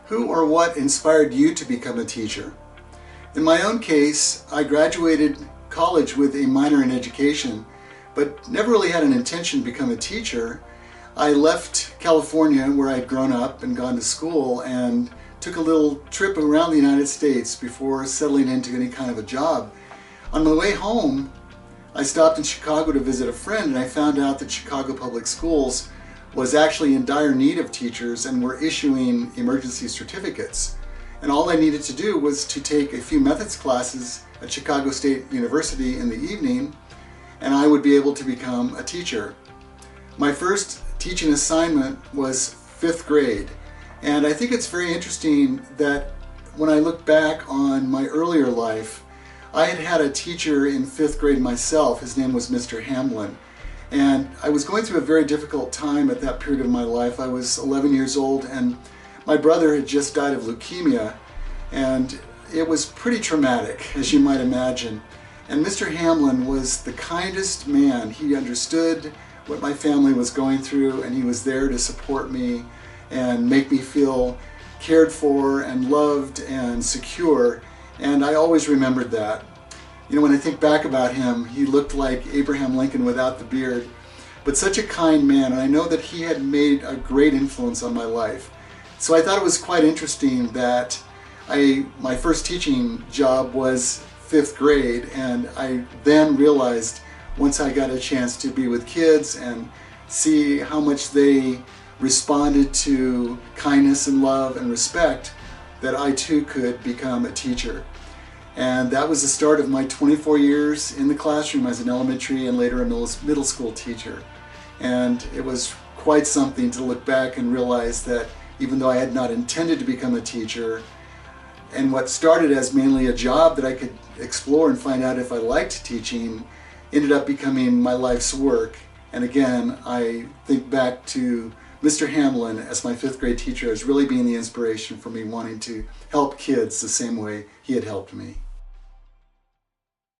Who or what inspired you to become a teacher? In my own case, I graduated college with a minor in education, but never really had an intention to become a teacher. I left California, where I'd grown up and gone to school, and took a little trip around the United States before settling into any kind of a job. On my way home, I stopped in Chicago to visit a friend, and I found out that Chicago Public Schools was actually in dire need of teachers and were issuing emergency certificates. And all I needed to do was to take a few methods classes at Chicago State University in the evening, and I would be able to become a teacher. My first teaching assignment was 5th grade, and I think it's very interesting that when I look back on my earlier life, I had had a teacher in 5th grade myself. His name was Mr. Hamlin. And I was going through a very difficult time at that period of my life. I was 11 years old and my brother had just died of leukemia, and it was pretty traumatic, as you might imagine. And Mr. Hamlin was the kindest man. He understood what my family was going through, and he was there to support me and make me feel cared for and loved and secure. And I always remembered that. You know, when I think back about him, he looked like Abraham Lincoln without the beard, but such a kind man, and I know that he had made a great influence on my life. So I thought it was quite interesting that my first teaching job was 5th grade, and I then realized once I got a chance to be with kids and see how much they responded to kindness and love and respect, that I too could become a teacher. And that was the start of my 24 years in the classroom as an elementary and later a middle school teacher. And it was quite something to look back and realize that even though I had not intended to become a teacher, and what started as mainly a job that I could explore and find out if I liked teaching, ended up becoming my life's work. And again, I think back to Mr. Hamlin as my 5th grade teacher as really being the inspiration for me wanting to help kids the same way he had helped me.